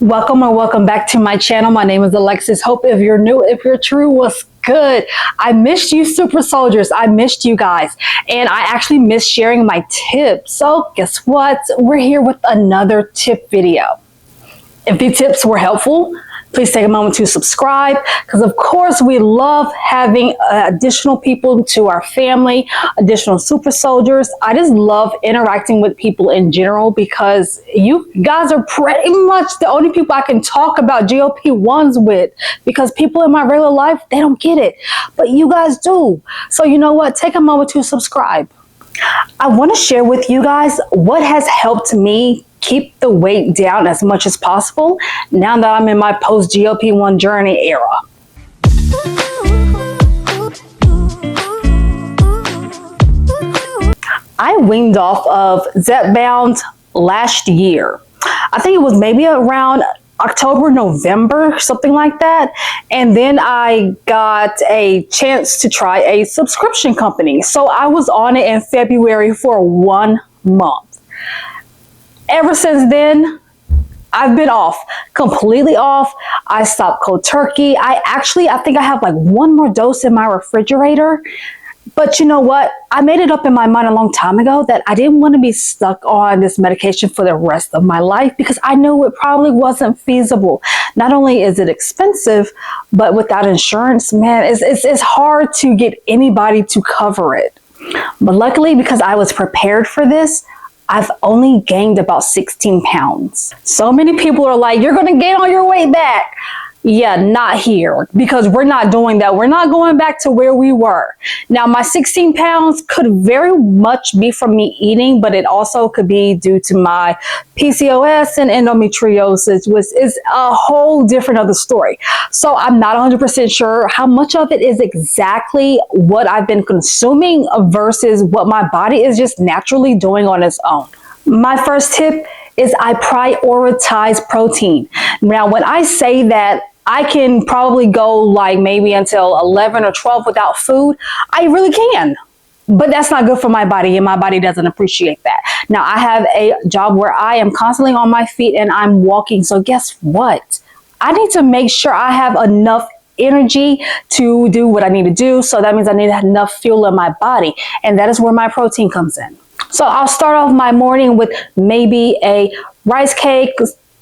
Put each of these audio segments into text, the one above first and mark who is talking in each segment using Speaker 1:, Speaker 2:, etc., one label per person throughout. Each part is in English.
Speaker 1: Welcome or welcome back to my channel. My name is Alexis. Hope if you're new, if you're true, what's good? I missed you super soldiers. I missed you guys. And I actually missed sharing my tips. So guess what? We're here with another tip video. If the tips were helpful, please take a moment to subscribe because of course we love having additional people to our family, additional super soldiers. I just love interacting with people in general because you guys are pretty much the only people I can talk about GLP-1s with, because people in my regular life, they don't get it, but you guys do. So you know what? Take a moment to subscribe. I want to share with you guys what has helped me keep the weight down as much as possible now that I'm in my post GLP-1 journey era. I weaned off of Zepbound last year. I think it was maybe around October, November, something like that. And then I got a chance to try a subscription company. So I was on it in February for 1 month. Ever since then, I've been off, completely off. I stopped cold turkey. I think I have like one more dose in my refrigerator. But you know what? I made it up in my mind a long time ago that I didn't want to be stuck on this medication for the rest of my life because I knew it probably wasn't feasible. Not only is it expensive, but without insurance, man, it's hard to get anybody to cover it. But luckily, because I was prepared for this, I've only gained about 16 pounds. So many people are like, you're gonna gain all your weight back. Yeah, not here, because we're not doing that. We're not going back to where we were. Now, my 16 pounds could very much be from me eating, but it also could be due to my PCOS and endometriosis, which is a whole different other story. So I'm not 100% sure how much of it is exactly what I've been consuming versus what my body is just naturally doing on its own. My first tip is I prioritize protein. Now, when I say that I can probably go like maybe until 11 or 12 without food, I really can. But that's not good for my body, and my body doesn't appreciate that. Now, I have a job where I am constantly on my feet and I'm walking. So guess what? I need to make sure I have enough energy to do what I need to do. So that means I need enough fuel in my body. And that is where my protein comes in. So I'll start off my morning with maybe a rice cake,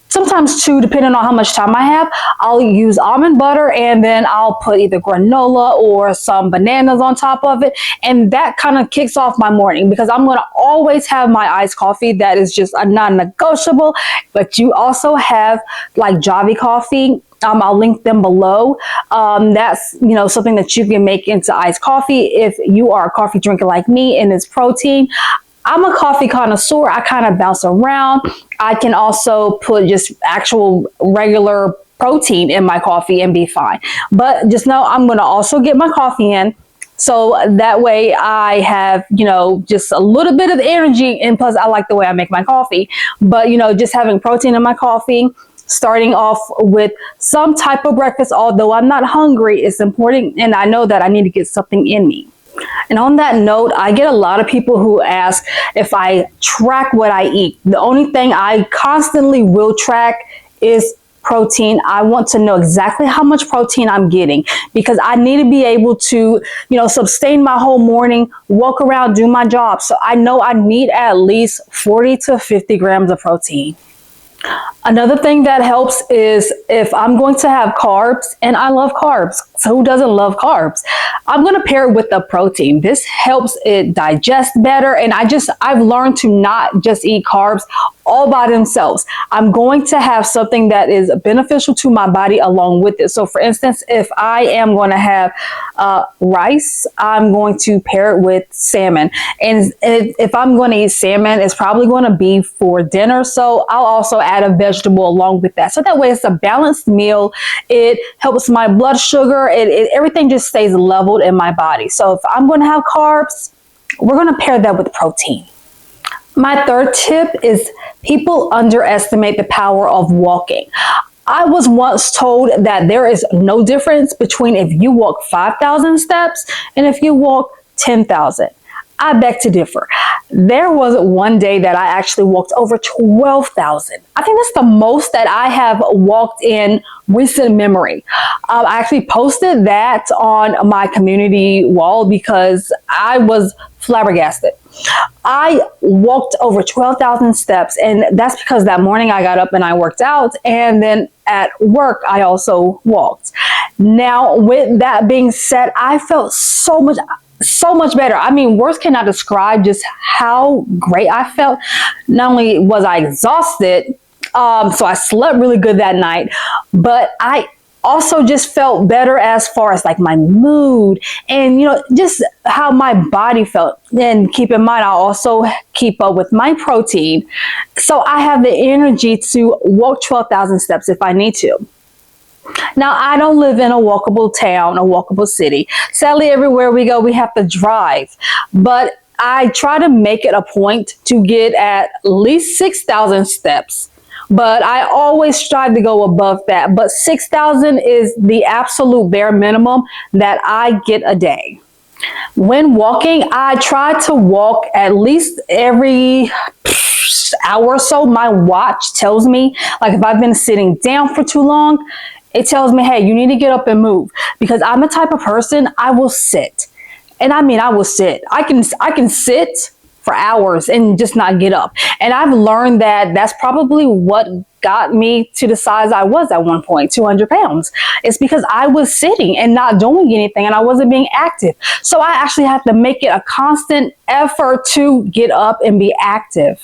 Speaker 1: sometimes two, depending on how much time I have. I'll use almond butter and then I'll put either granola or some bananas on top of it. And that kind of kicks off my morning because I'm going to always have my iced coffee. That is just a non-negotiable. But you also have like Javi coffee. I'll link them below. That's, something that you can make into iced coffee if you are a coffee drinker like me and it's protein. I'm a coffee connoisseur. I kind of bounce around. I can also put just actual regular protein in my coffee and be fine. But just know I'm going to also get my coffee in. So that way I have, just a little bit of energy. And plus I like the way I make my coffee. But, just having protein in my coffee, starting off with some type of breakfast, although I'm not hungry, is important. And I know that I need to get something in me. And on that note, I get a lot of people who ask if I track what I eat. The only thing I constantly will track is protein. I want to know exactly how much protein I'm getting because I need to be able to, sustain my whole morning, walk around, do my job. So I know I need at least 40 to 50 grams of protein. Another thing that helps is if I'm going to have carbs, and I love carbs, so who doesn't love carbs? I'm going to pair it with the protein. This helps it digest better, and I've learned to not just eat carbs all by themselves. I'm going to have something that is beneficial to my body along with it. So for instance, if I am going to have rice, I'm going to pair it with salmon. And if I'm going to eat salmon, it's probably going to be for dinner. So I'll also add a vegetable along with that. So that way it's a balanced meal. It helps my blood sugar. Everything just stays leveled in my body. So if I'm going to have carbs, we're going to pair that with protein. My third tip is people underestimate the power of walking. I was once told that there is no difference between if you walk 5,000 steps and if you walk 10,000. I beg to differ. There was one day that I actually walked over 12,000. I think that's the most that I have walked in recent memory. I actually posted that on my community wall because I was flabbergasted. I walked over 12,000 steps, and that's because that morning I got up and I worked out, and then at work I also walked. Now, with that being said, I felt so much better. I mean, words cannot describe just how great I felt. Not only was I exhausted, so I slept really good that night, but I also just felt better as far as like my mood and, just how my body felt. And keep in mind, I also keep up with my protein. So I have the energy to walk 12,000 steps if I need to. Now, I don't live in a walkable town, a walkable city. Sadly, everywhere we go, we have to drive. But I try to make it a point to get at least 6,000 steps. But I always strive to go above that. But 6,000 is the absolute bare minimum that I get a day. When walking, I try to walk at least every hour or so. My watch tells me, like if I've been sitting down for too long, it tells me, hey, you need to get up and move. Because I'm the type of person, I will sit. And I mean, I will sit. I can sit for hours and just not get up. And I've learned that that's probably what got me to the size I was at one point, 200 pounds. It's because I was sitting and not doing anything and I wasn't being active. So I actually have to make it a constant effort to get up and be active.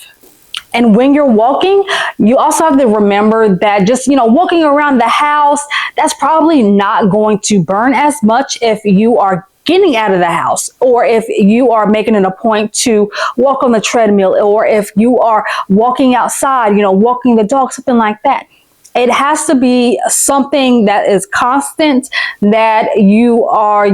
Speaker 1: And when you're walking, you also have to remember that just, walking around the house, that's probably not going to burn as much if you are getting out of the house, or if you are making it a point to walk on the treadmill, or if you are walking outside, walking the dog, something like that. It has to be something that is constant, that you are,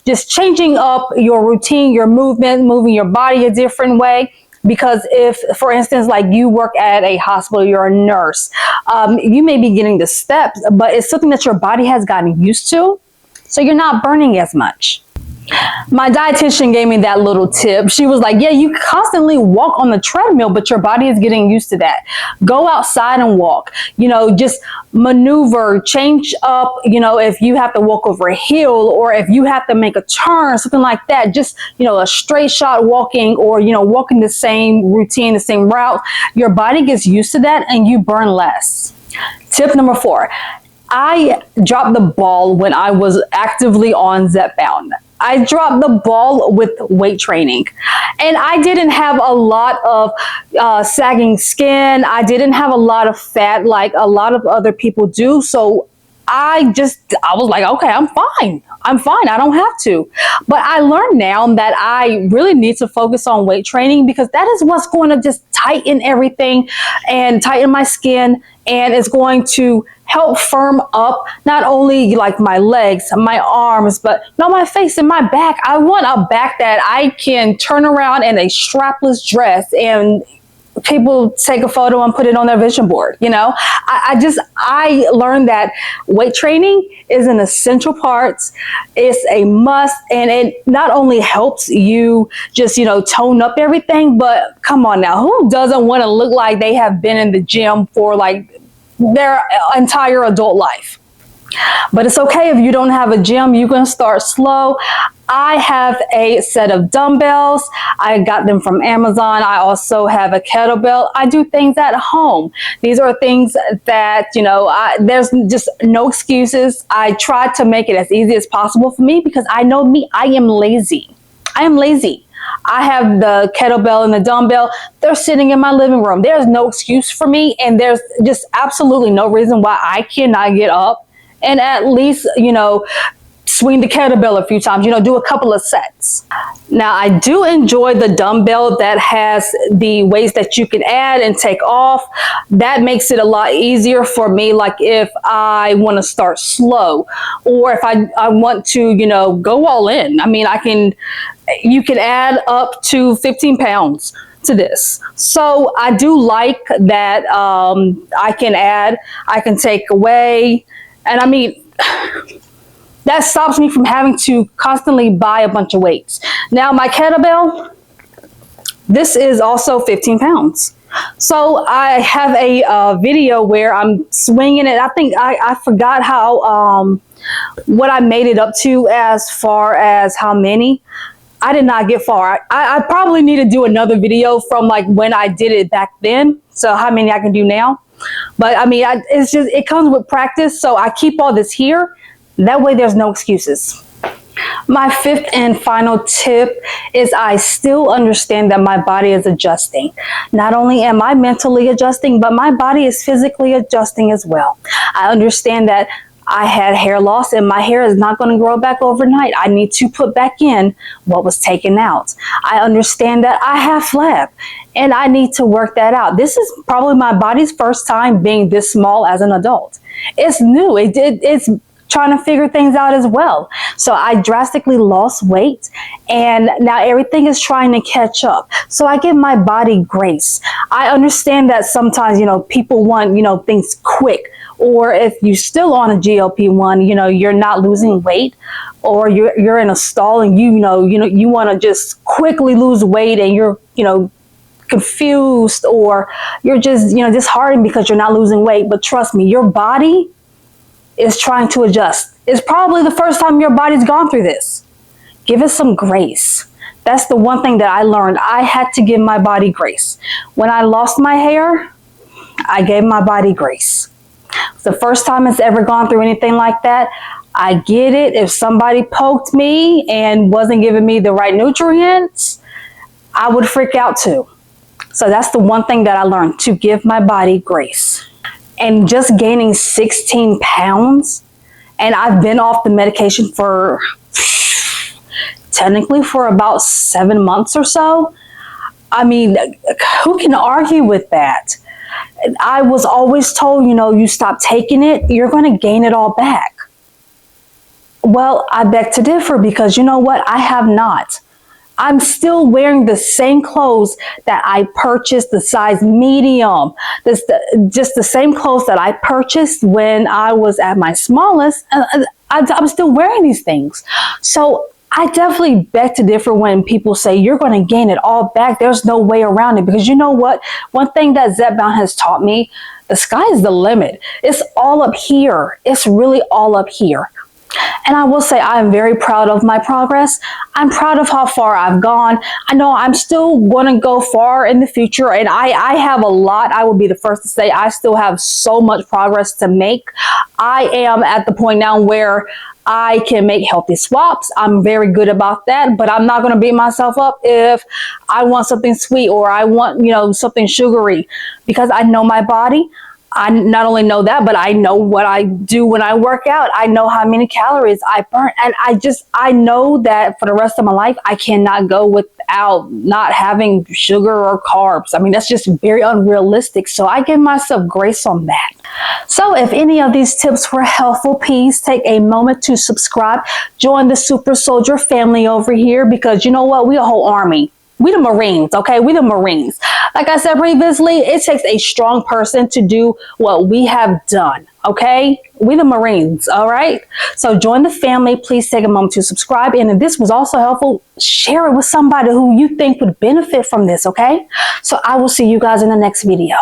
Speaker 1: just changing up your routine, your movement, moving your body a different way. Because if, for instance, like you work at a hospital, you're a nurse, you may be getting the steps, but it's something that your body has gotten used to. So you're not burning as much. My dietitian gave me that little tip. She was like, yeah, you constantly walk on the treadmill, but your body is getting used to that. Go outside and walk, just maneuver, change up, if you have to walk over a hill or if you have to make a turn, something like that, just, a straight shot walking or, walking the same routine, the same route, your body gets used to that and you burn less. Tip number 4. I dropped the ball when I was actively on Zepbound. I dropped the ball with weight training. And I didn't have a lot of sagging skin. I didn't have a lot of fat like a lot of other people do. So I was like, okay, I'm fine. I don't have to. But I learned now that I really need to focus on weight training because that is what's going to just tighten everything and tighten my skin. And it's going to help firm up not only like my legs, my arms, but my face and my back. I want a back that I can turn around in a strapless dress and people take a photo and put it on their vision board. I learned that weight training is an essential part. It's a must. And it not only helps you just, tone up everything, but come on now, who doesn't want to look like they have been in the gym for like their entire adult life? But it's okay if you don't have a gym. You can start slow. I have a set of dumbbells. I got them from Amazon. I also have a kettlebell. I do things at home. These are things that, there's just no excuses. I try to make it as easy as possible for me because I know me, I am lazy. I have the kettlebell and the dumbbell. They're sitting in my living room. There's no excuse for me. And there's just absolutely no reason why I cannot get up and at least, swing the kettlebell a few times, do a couple of sets. Now, I do enjoy the dumbbell that has the weights that you can add and take off. That makes it a lot easier for me, like if I want to start slow or if I want to, go all in. I mean, you can add up to 15 pounds to this. So I do like that I can add, I can take away. And I mean, That stops me from having to constantly buy a bunch of weights. Now my kettlebell, this is also 15 pounds. So I have a video where I'm swinging it. I think I forgot how, what I made it up to as far as how many. I did not get far. I probably need to do another video from like when I did it back then. So how many I can do now. But I mean, it's just, it comes with practice. So I keep all this here. That way there's no excuses. My fifth and final tip is I still understand that my body is adjusting. Not only am I mentally adjusting, but my body is physically adjusting as well. I understand that I had hair loss and my hair is not going to grow back overnight. I need to put back in what was taken out. I understand that I have flab and I need to work that out. This is probably my body's first time being this small as an adult. It's new. It's trying to figure things out as well. So I drastically lost weight and now everything is trying to catch up. So I give my body grace. I understand that sometimes, people want, things quick. Or if you're still on a GLP-1, you're not losing weight, or you're in a stall and you want to just quickly lose weight and you're, confused, or you're just, disheartened because you're not losing weight. But trust me, your body is trying to adjust. It's probably the first time your body's gone through this. Give it some grace. That's the one thing that I learned. I had to give my body grace. When I lost my hair, I gave my body grace. It's the first time it's ever gone through anything like that. I get it. If somebody poked me and wasn't giving me the right nutrients, I would freak out too. So that's the one thing that I learned, to give my body grace. And just gaining 16 pounds, and I've been off the medication for technically for about 7 months or so. I mean, who can argue with that? I was always told, you stop taking it, you're going to gain it all back. Well, I beg to differ, because you know what? I have not. I'm still wearing the same clothes that I purchased, the size medium. Just the same clothes that I purchased when I was at my smallest. I'm still wearing these things. So I definitely beg to differ when people say you're going to gain it all back. There's no way around it, because you know what? One thing that Zepbound has taught me, the sky is the limit. It's all up here. It's really all up here. And I will say I am very proud of my progress. I'm proud of how far I've gone. I know I'm still going to go far in the future, and I have a lot. I will be the first to say I still have so much progress to make. I am at the point now where I can make healthy swaps. I'm very good about that, but I'm not going to beat myself up if I want something sweet or I want, something sugary, because I know my body. I not only know that, but I know what I do when I work out. I know how many calories I burn. And I know that for the rest of my life, I cannot go without not having sugar or carbs. I mean, that's just very unrealistic. So I give myself grace on that. So if any of these tips were helpful, please take a moment to subscribe. Join the Super Soldier family over here, because you know what? We a whole army. We the Marines, okay? We the Marines. Like I said previously, it takes a strong person to do what we have done, okay? We the Marines, all right? So join the family. Please take a moment to subscribe. And if this was also helpful, share it with somebody who you think would benefit from this, okay? So I will see you guys in the next video.